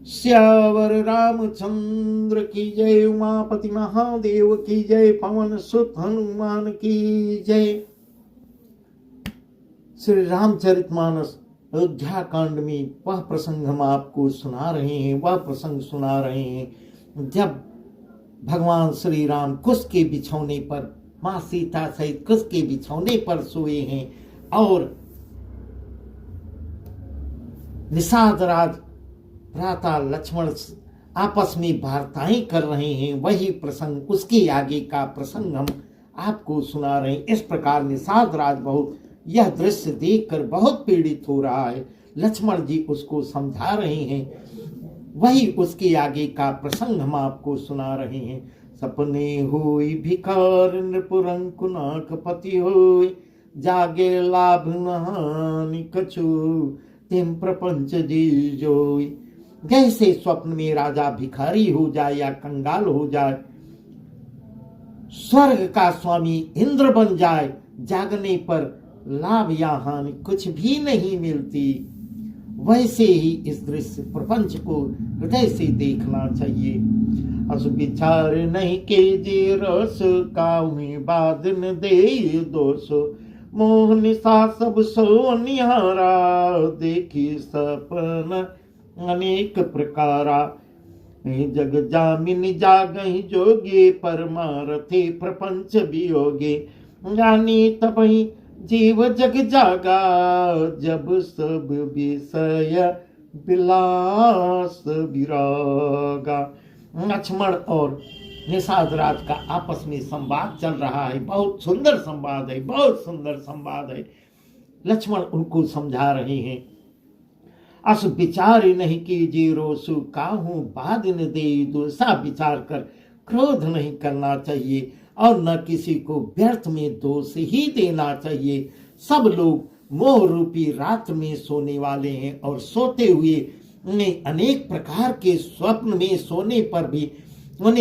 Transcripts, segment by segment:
श्यावर रामचंद्र की जय। उमापति महादेव की जय। पवन सुत हनुमान की जय। श्री रामचरितमानस अयोध्या कांड में वह प्रसंग हम आपको सुना रहे हैं। वह प्रसंग सुना रहे हैं जब भगवान श्री राम कुश के बिछौने पर, मां सीता सहित कुश के बिछौने पर सोए हैं और निषाद राज भ्राता लक्ष्मण आपस में वार्ताएं कर रहे हैं। वही प्रसंग, उसके आगे का प्रसंग हम आपको सुना रहे हैं। इस प्रकार निषाद राज बहुत यह दृश्य देखकर बहुत पीड़ित हो रहा है। लक्ष्मण जी उसको समझा रहे हैं। वही उसके आगे का प्रसंग हम आपको सुना रहे हैं। सपने होई भिखार नृपुरंकुनाक पति होई, जागे लाभ नहानि कछु तिम प्रपंच जी जोई। जैसे स्वप्न में राजा भिखारी हो जाए या कंगाल हो जाए, स्वर्ग का स्वामी इंद्र बन जाए, जागने पर लाभ या हानि कुछ भी नहीं मिलती, वैसे ही इस दृश्य प्रपंच को हृदय से देखना चाहिए। अस विचार नहीं कीजिए रस, काहुनि बादन दे दोष, मोह निशा सब सो निहारा, देखी सपन अनेक प्रकारा। जग जामिन जागहि जोगे, परमारथे प्रपंच वियोगे, जानी तबहि जीव जग जागा, जब सब विषय विलास विरागा। लक्ष्मण और निषाद राज का आपस में संवाद चल रहा है। बहुत सुंदर संवाद है, बहुत सुंदर संवाद है। लक्ष्मण उनको समझा रहे हैं। अस विचार नहीं कीजिए रोसु, काहू बादन दे दोषा। विचार कर क्रोध नहीं करना चाहिए और न किसी को व्यर्थ में दोष ही देना चाहिए। सब लोग मोह रूपी रात में सोने वाले हैं और सोते हुए उन्हें अनेक प्रकार के स्वप्न में सोने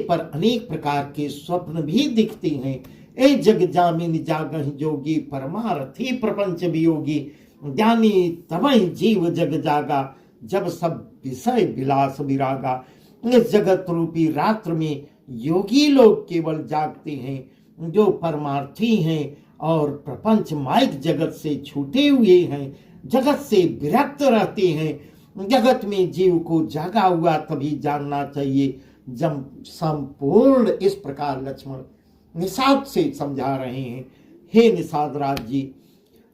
पर अनेक प्रकार के स्वप्न भी दिखते हैं। ए जग जामिन जागहि जोगी, परमार्थी प्रपंच वियोगी, ज्ञानी तबहि जीव जग जागा, जब सब विषय विलास विरागा। इस जगत रूपी रात्र में योगी लोग केवल जागते हैं जो परमार्थी हैं और प्रपंच माइक जगत से छूटे हुए हैं, जगत से विरक्त रहते हैं। जगत में जीव को जागा हुआ तभी जानना चाहिए जब संपूर्ण। इस प्रकार लक्ष्मण निषाद से समझा रहे हैं। हे निषाद राज जी,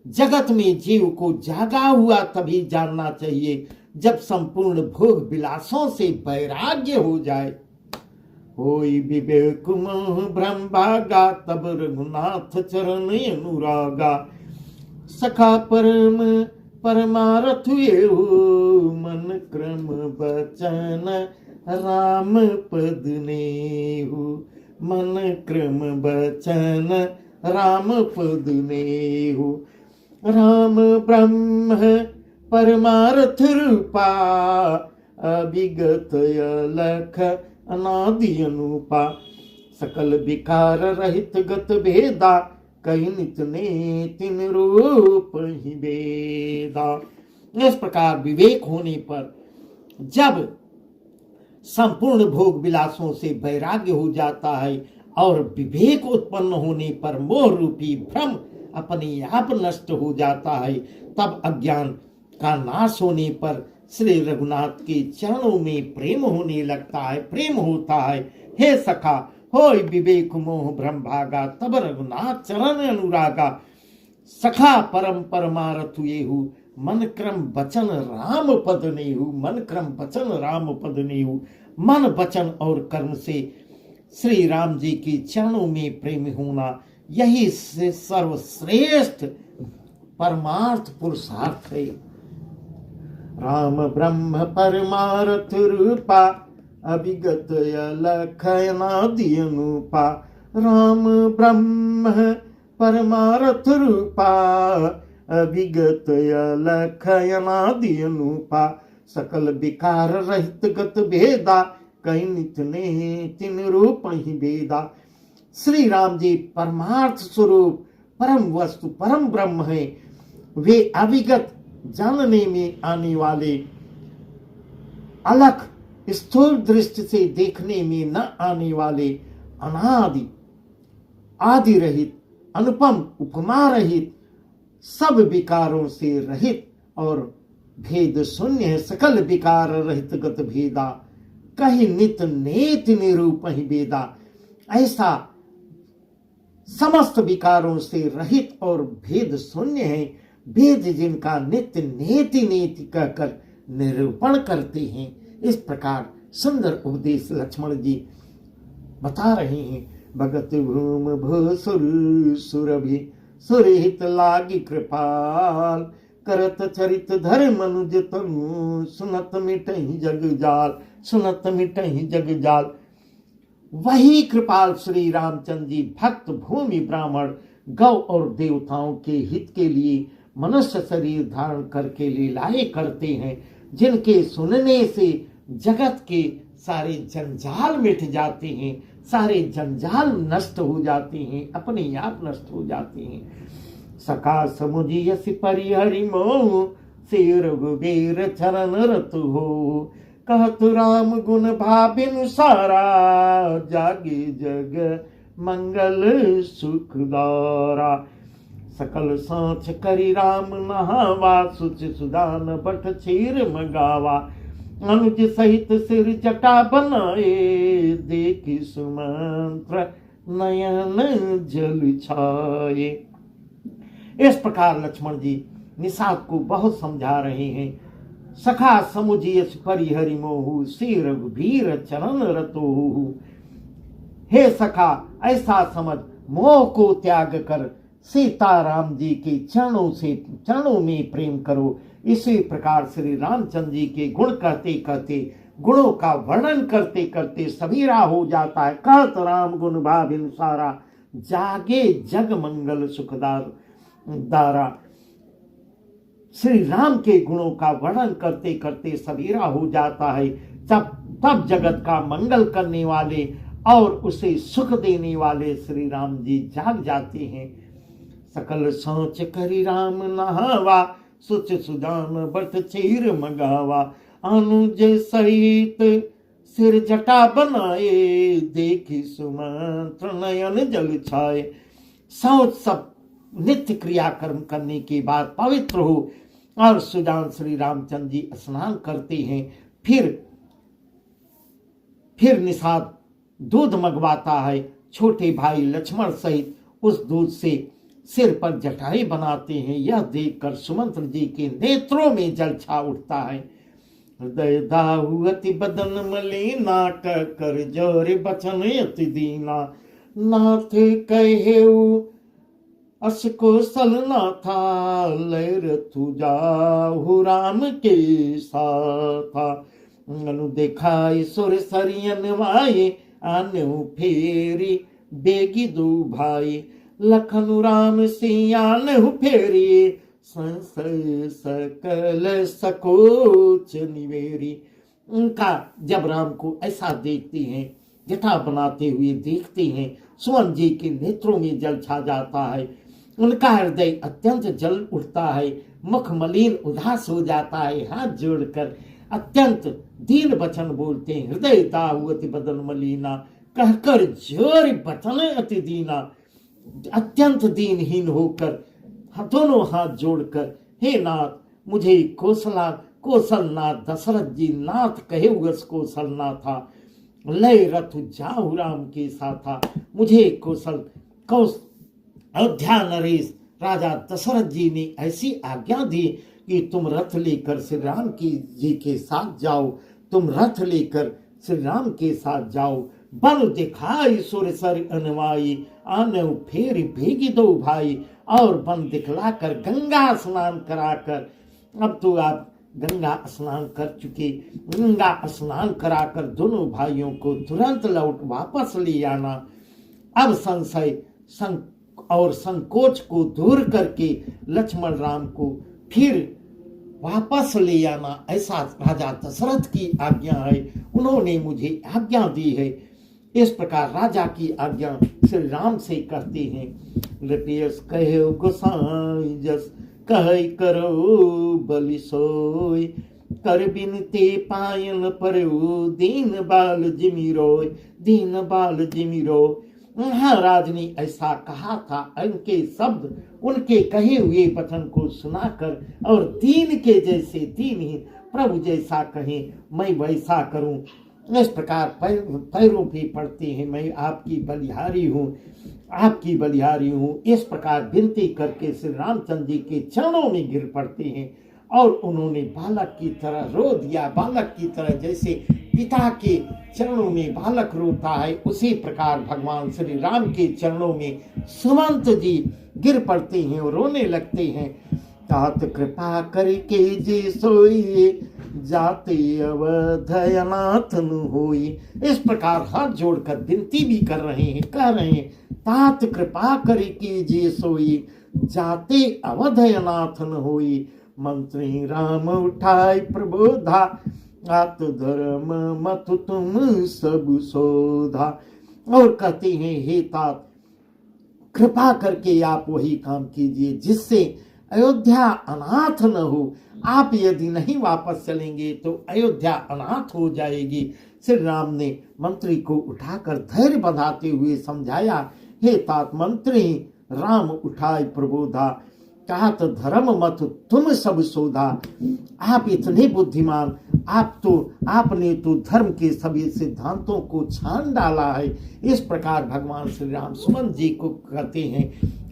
जगत में जीव को जागा हुआ तभी जानना चाहिए जब संपूर्ण भोग विलासों से वैराग्य हो जाए। होई विवेक मोह भ्रम भागा, तब रघुनाथ चरण अनुरागा। सखा परम परमारथ हुए हो, मन क्रम बचन राम पद नेहु, मन क्रम बचन राम पद नेहु। राम ब्रह्म परमार्थ रूपा, अभिगत अलख अनादि अनुपा। सकल विकार रहित गत भेदा, कही नित ने तिन रूप ही वेदा। इस प्रकार विवेक होने पर, जब संपूर्ण भोग विलासों से वैराग्य हो जाता है और विवेक उत्पन्न होने पर मोह रूपी भ्रम अपने आप नष्ट हो जाता है, तब अज्ञान का नाश होने पर श्री रघुनाथ के चरणों में प्रेम होने लगता है, प्रेम होता है। हे सखा, होय विवेक मोह भ्रम भागा, तब रघुनाथ चरण अनुरागा। सखा परम परमारथ हुए हु, मन क्रम वचन राम पद नेहु, मन क्रम वचन राम पद नेहु। मन वचन और कर्म से श्री राम जी के चरणों में प्रेम होना, यही सर्वश्रेष्ठ परमार्थ पुरुषार्थ है। राम ब्रह्म परमार्थ रूपा, अभिगत अलख अनादि अनुपा। राम ब्रह्म परमार्थ रूपा, अभिगत अलख अनादि अनुपा। सकल विकार रहित गत भेदा, कहीं नित ने तिन रूप ही भेदा। श्री राम जी परमार्थ स्वरूप परम वस्तु परम ब्रह्म है। वे अविगत जानने में आने वाले अलग स्थूल दृष्टि से देखने में न आने वाले अनादि आदि रहित अनुपम उपमा रहित सब विकारों से रहित और भेद शून्य सकल विकार रहित गत भेदा कहीं नित नेत निरूप ही वेदा। ऐसा समस्त विकारों से रहित और भेद शून्य है वेद जिनका नित्य नेति नेति कहकर निरूपण करते हैं। इस प्रकार सुंदर उपदेश लक्ष्मण जी बता रहे हैं। भगत भूम भूसुर सुरभि सुरहित लागी कृपाल करत चरित धर मनुज तनु सुनत मिटहि जग जाल सुनत मिटहि जग जाल। वही कृपाल श्री रामचंद्र जी भक्त भूमि ब्राह्मण गौ और देवताओं के हित के लिए मनुष्य शरीर धारण करके लीलाएं करते हैं, जिनके सुनने से जगत के सारे जंजाल मिट जाते हैं, सारे जंजाल नष्ट हो जाते हैं, अपने आप नष्ट हो जाते हैं। सका समुझी यस परिहरि मोह से रघुबीर चरण रत हो कहत राम गुण भाबिनु सारा जागे जग मंगल सुखदारा। सकल सांच करी राम नहावा सुच सुदान बट क्षीर मगावा अनुज सहित सिर जटा बनाए देखी सुमंत्र नयन जल छाए। इस प्रकार लक्ष्मण जी निषाद को बहुत समझा रहे हैं। सखा समुझियस परिहरि मोहु श्री रघुबीर चरण रतोहु। हे सखा ऐसा समझ मोह को त्याग कर सीताराम जी के चरणों में प्रेम करो। इसी प्रकार श्री रामचंद्र जी के गुण कहते कहते गुणों का वर्णन करते करते सबीरा हो जाता है। कहत राम गुण भाभिन सारा जागे जग मंगल सुखदार दारा। श्री राम के गुणों का वर्णन करते करते सबीरा हो जाता है। तब जगत का मंगल करने वाले और उसे सुख देने वाले श्री राम जी जाग जाते हैं। सकल सोच करी राम नहावा सुच सुदान बट चीर मगावा अनुज सहित सिर जटा बनाए देखी सुमंत्र नयन जल छाए। सोच सब नित्य क्रियाकर्म करने के बाद पवित्र हो और सुजान श्री रामचंद्र जी स्नान करते हैं। फिर निषाद दूध मंगवाता है। छोटे भाई लक्ष्मण सहित उस दूध से सिर पर जटाएं बनाते हैं। यह देखकर सुमंत्र जी के नेत्रों में जल छा उठता है। हृदय दाहु अति बदन मलिना कर जोर बचन अति दीना नाथ कहेऊ अस कौशल ना था लैर तू जाहु राम के साथा अनु देखाई सुर सरियन वाये आनु फेरी बेगी दो भाई लखनु राम सियान फेरी संशय सकल सकोच निवेरी। उनका जब राम को ऐसा देखते हैं, जटा बनाते हुए देखते हैं, सुमन जी के नेत्रों में जल छा जाता है। उनका हृदय अत्यंत जल उठता है, मुख मलिन उदास हो जाता है। हाथ जोड़कर अत्यंत दीन वचन बोलते हैं। हृदय दाहु अति बदन मलिना कहकर जोर बचन अति दीना। अत्यंत दीनहीन होकर दोनों हाथ जोड़कर हे नाथ मुझे कौशलनाथ दशरथ जी नाथ कहे उस कौशलनाथा लय रथ जाहु राम के साथा। मुझे अयोध्या नरेश राजा दशरथ जी ने ऐसी आज्ञा दी कि तुम रथ लेकर श्री राम जी के साथ जाओ। तुम रथ लेकर श्री राम के साथ जाओ। बन दिखाई सुर सर अनवाई आने फेर भेगी दो भाई। और बन दिखलाकर गंगा स्नान कराकर, अब तो आप गंगा स्नान कर चुके, गंगा स्नान कराकर दोनों भाइयों को तुरंत लौट वापस ले आना। अब संशय और संकोच को दूर करके लक्ष्मण राम को फिर वापस ले आना, ऐसा राजा दशरथ की आज्ञा है। उन्होंने मुझे आज्ञा दी है। इस प्रकार राजा की आज्ञा श्री राम से कहते हैं। लपियस कहे गोसाई जस कहे करो बलि सोई कर बिनते पायल परयो, दीन बाल जिमि रोय, दीन बाल जिमि रोय। महाराज ने ऐसा कहा था। उनके शब्द, उनके कहे हुए वचन को सुनाकर और दीन के जैसे दीन ही प्रभु जैसा कहे मैं वैसा करूं, इस प्रकार पैरों पे पड़ते हैं, मैं आपकी बलिहारी हूँ, आपकी बलिहारी हूँ, इस प्रकार विनती करके श्री रामचंद्र जी के चरणों में गिर पड़ते हैं। और उन्होंने बालक की तरह रो दिया, बालक की तरह जैसे पिता के चरणों में बालक रोता है, उसी प्रकार भगवान श्री राम के चरणों में सुमंत जी गिर पड़ते हैं और रोने लगते हैं। तात कृपा करके जे सोई, जाते अवध अनाथन होई। इस प्रकार हाथ जोड़कर विनती भी कर रहे हैं, कह रहे हैं तात कृपा करके जे सोई, जाते अवध अनाथन होई। मंत्री राम उठाए प्रबोधा, आत धर्म मत तुम सब शोधा। और कहते हैं हे तात, कृपा करके आप वही काम कीजिए जिससे अयोध्या अनाथ न हो। आप यदि नहीं वापस चलेंगे तो अयोध्या अनाथ हो जाएगी। श्री राम ने मंत्री को उठाकर धैर्य बंधाते हुए समझाया, हे तात मंत्री राम उठाए प्रबोधा, कहा तो धर्म मत तुम सब शोधा। आप इतने बुद्धिमान, आपने तो धर्म के सभी सिद्धांतों को छान डाला है। इस प्रकार भगवान श्री राम सुमंत जी को कहते हैं,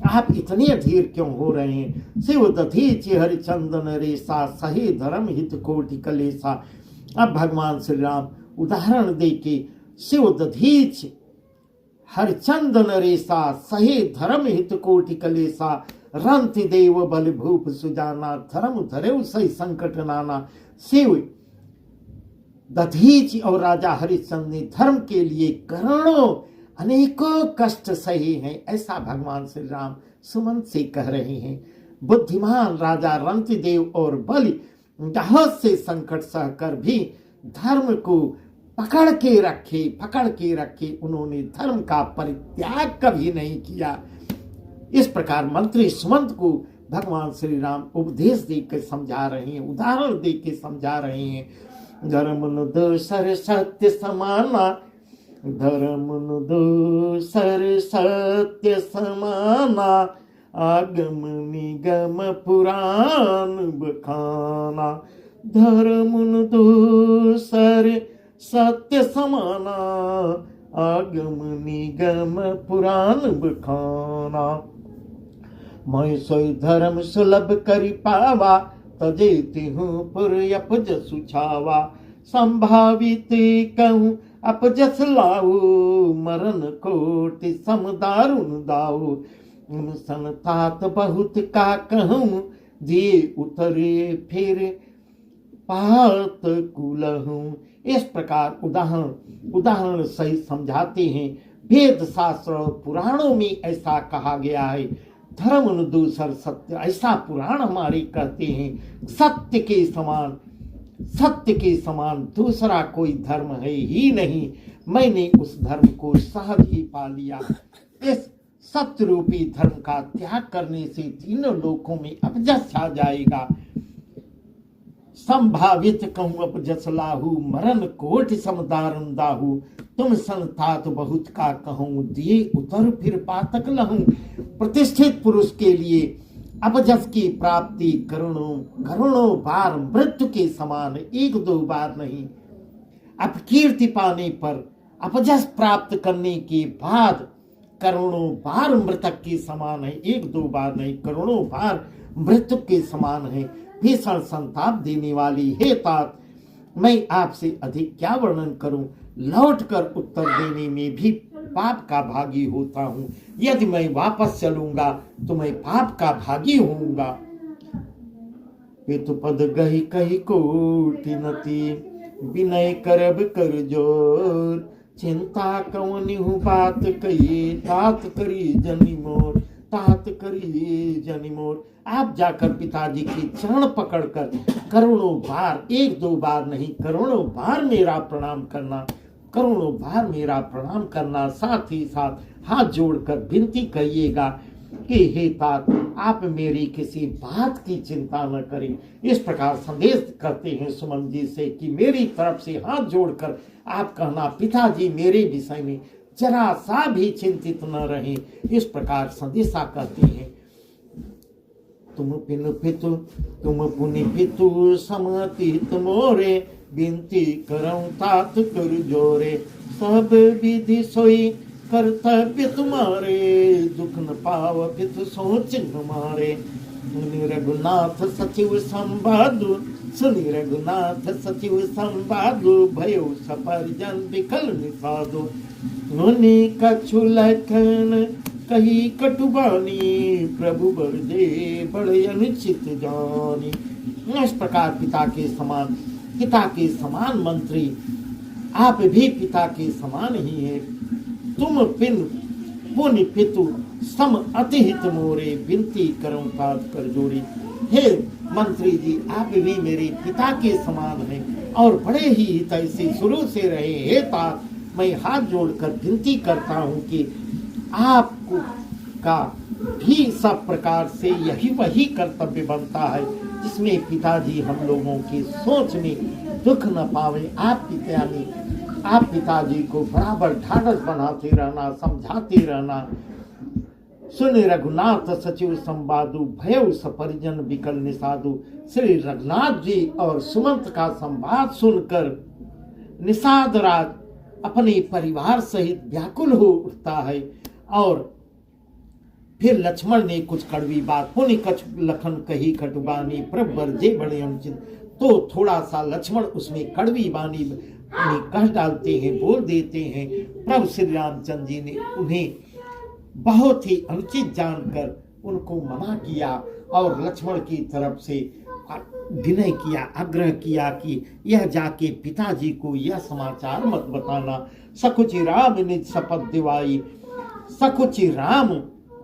आप इतने अधीर क्यों हो रहे हैं। शिव दधीच हरिचंदन रेसा, सही धर्म हित कोटि कलेसा। अब भगवान श्री राम उदाहरण दे के, शिव दधीच हरिचंदन रेसा, सही धर्म हित कोटि कलेसा। रंति देव बल भूप सुजाना, धर्म धरेव सही संकट नाना। शिव दधीच और राजा हरिश्चंद्र ने धर्म के लिए करोड़ों अनेकों कष्ट सहे हैं, ऐसा भगवान श्री राम सुमंत से कह रहे हैं। बुद्धिमान राजा रंतिदेव और बलि बहुत से संकट सहकर भी धर्म को पकड़ के रखे, उन्होंने धर्म का परित्याग कभी नहीं किया। इस प्रकार मंत्री सुमंत को भगवान श्री राम उपदेश देकर समझा रहे हैं, उदाहरण देकर समझा रहे हैं। धर्म न दोसर सत्य समाना, धर्म न दोसर सत्य समाना। आगम निगम पुराण बखाना, धर्म न दोसर सत्य समाना। आगम निगम पुराण बखाना। मैं सोई धर्म सुलभ करि पावा, तजेति हूँ पुर अपजस छावा। संभावित कहूँ अपजस लाऊ, मरण कोटि समदारुण दाऊ। संतात बहुत का कहूँ, दिए उतरे फिर पात कुलहूँ। इस प्रकार उदाहरण सहित समझाते हैं। वेद शास्त्र और पुराणों में ऐसा कहा गया है, धर्म न दूसर सत्य, ऐसा पुराण हमारे कहते हैं। सत्य के समान दूसरा कोई धर्म है ही नहीं। मैंने उस धर्म को सहज ही पा लिया। इस सत्य रूपी धर्म का त्याग करने से तीनों लोकों में अपजस छा जाएगा। संभावित कहूँ अपजस लाहू, मरण कोटि समदारुण दाहू। तुम संतात बहुत का कहूँ, दिए उतर फिर पातक लहूं। प्रतिष्ठित पुरुष के लिए अपजस की प्राप्ति करोड़ों बार मृत्यु के समान, एक दो बार नहीं। अपकीर्ति पाने पर अपजस प्राप्त करने के बाद करोड़ों बार मृतक के समान है, एक दो बार नहीं, करोड़ों बार मृत्यु के समान है। भीषण संताप देने वाली हे तात, मैं आपसे अधिक क्या वर्णन करूं। लौटकर उत्तर देने में भी पाप का भागी होता हूं। यदि मैं वापस चलूंगा तो मैं पाप का भागी होऊंगा। पद गही कही कोटि नति, विनय करब कर जोर। चिंता कौन हूँ बात कही, तात करी जनी मोर, तात करी जनी मोर। आप जाकर पिताजी के चरण पकड़कर करोड़ों बार, एक दो बार नहीं, करोड़ों बार मेरा प्रणाम करना, करोड़ों बार मेरा प्रणाम करना। साथ ही साथ हाथ जोड़कर विनती करिएगा कि हे तात, आप मेरी किसी बात की चिंता न करें। इस प्रकार संदेश करते हैं सुमन जी से कि मेरी तरफ से हाथ जोड़कर आप कहना, पिताजी मेरे विषय में जरा सा भी चिंतित न रहे। इस प्रकार संदेशा कहते हैं, तुम पिन पितु तुम पुनि पितु समतीत मोरे, बिनती करऊं तात कर जोरे, सब विधि सोई कर्तव्य तुम्हारे, दुख न पाव पितु सोच हमारे। सुनि रघुनाथ सचिव संवादु, सुनि रघुनाथ सचिव संवादु, भयो सपरिजन विकल निषादु। मुनि कछु लखन कही कटुबानी, प्रभु बर दे बड़े अनुचित जानी। इस प्रकार पिता के समान मंत्री, आप भी पिता के समान ही हैं। तुम पिन पुनि पितु सम अतिहित मोरे, बिनती करऊं तात कर जोड़ी। हे मंत्री जी, आप भी मेरे पिता के समान हैं और बड़े ही हित से शुरू से रहे। हे तात, मैं हाथ जोड़कर विनती करता हूं कि आपको का भी सब प्रकार से यही वही कर्तव्य बनता है जिसमें पिताजी हम लोगों की सोच में दुख न पावे। आप पिताजी को बराबर ढाढ़स बनाते रहना, समझाते रहना। सुनि रघुनाथ सचिव संवादु, भयउ सपरिजन विकल निषादु। श्री रघुनाथ जी और सुमंत का संवाद सुनकर निषाद राज अपने परिवार सहित व्याकुल हो उठता है। और फिर लक्ष्मण ने कुछ कड़वी बात, पुनि कछु लखन कही कटुबानी, प्रभु बर जे बड़े अनुचित। तो थोड़ा सा लक्ष्मण उसमें कड़वी बानी कह डालते हैं, बोल देते हैं। प्रभु श्री रामचंद्र जी ने उन्हें बहुत ही अनुचित जानकर उनको मना किया और लक्ष्मण की तरफ से विनय किया, आग्रह किया कि यह जाके पिताजी को यह समाचार मत बताना। सकुचि राम निज शपथ दिवाई, सकुचि राम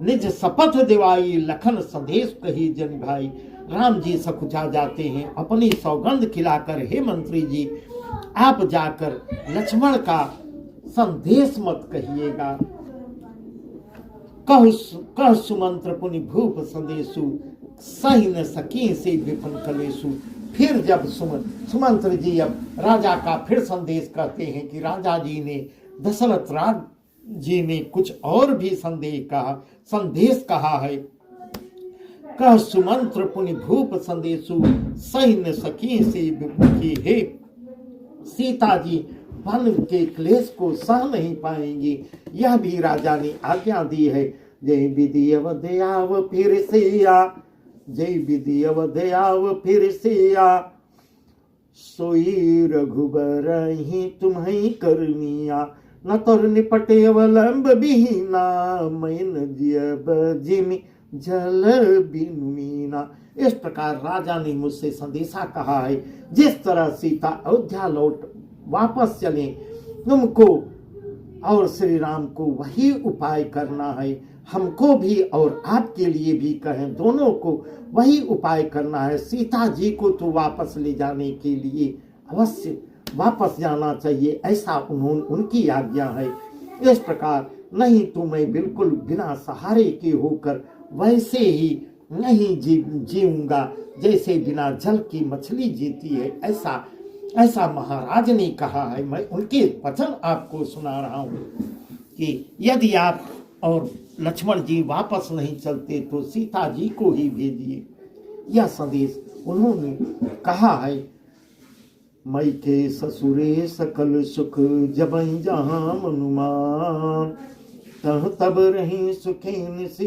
निज शपथ दिवाई, लखन संदेश कही जन भाई। राम जी सकुचा जाते हैं, अपनी सौगंध खिलाकर, हे मंत्री जी, आप जाकर लक्ष्मण का संदेश मत कहिएगा। कह सुमंत्र पुनि भूप संदेशु, सही न सकी से विपिन कलेशु। फिर जब सुमंत्र जी अब राजा का फिर संदेश कहते हैं कि राजा जी ने, दशरथ राज जी ने कुछ और भी संदेश कहा है। कह सुमंत्र पुनि भूप संदेशु, सही न सकी से विमुखी। हे सीता जी वन के क्लेश को सह नहीं पाएंगी, यह भी राजा ने आज्ञा दी है। जय विधि अवधयाव फिर से आ, जय विधि अवधयाव फिर से आ, सोई रघुबर ही तुम्हें करनिया, न तोर निपटे अवलंब बिहीना, मैन जियब जिमि जल बिनुमीना। इस प्रकार राजा ने मुझसे संदेशा कहा है, जिस तरह सीता अयोध्या लौट वापस चले, तुमको और श्री राम को वही उपाय करना है। हमको भी और आपके लिए भी कहें, दोनों को वही उपाय करना है। सीता जी को तो वापस ले जाने के लिए अवश्य वापस जाना चाहिए, ऐसा उनकी आज्ञा है। इस प्रकार नहीं तो मैं बिल्कुल बिना सहारे के होकर वैसे ही नहीं जीऊंगा जैसे बिना जल की मछली जीती है। ऐसा महाराज ने कहा है। मैं उनके वचन आपको सुना रहा हूं कि यदि आप और लक्ष्मण जी वापस नहीं चलते तो सीता जी को ही भेजिए। यह संदेश उन्होंने कहा है। मई के ससुरे सकल सुख, जबई जहां मनुमान, तह तब रही सुखेन से,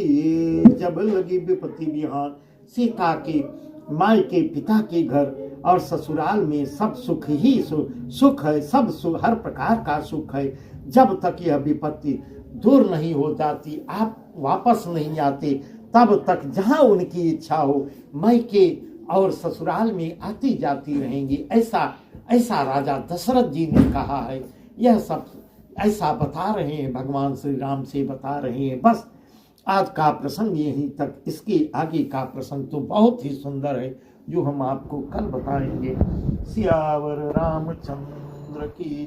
जब लगी विपत्ति बिहान। सीता के माई के पिता के घर और ससुराल में सब सुख ही सुख है, सब सुख, हर प्रकार का सुख है। जब तक यह विपत्ति दूर नहीं हो जाती, आप वापस नहीं आते, तब तक जहां उनकी इच्छा हो मायके और ससुराल में आती जाती रहेंगी। ऐसा राजा दशरथ जी ने कहा है। यह सब ऐसा बता रहे हैं, भगवान श्री राम से बता रहे हैं। बस आज का प्रसंग यहीं तक। इसके आगे का प्रसंग तो बहुत ही सुंदर है, जो हम आपको कल बताएंगे। सियावर रामचंद्र की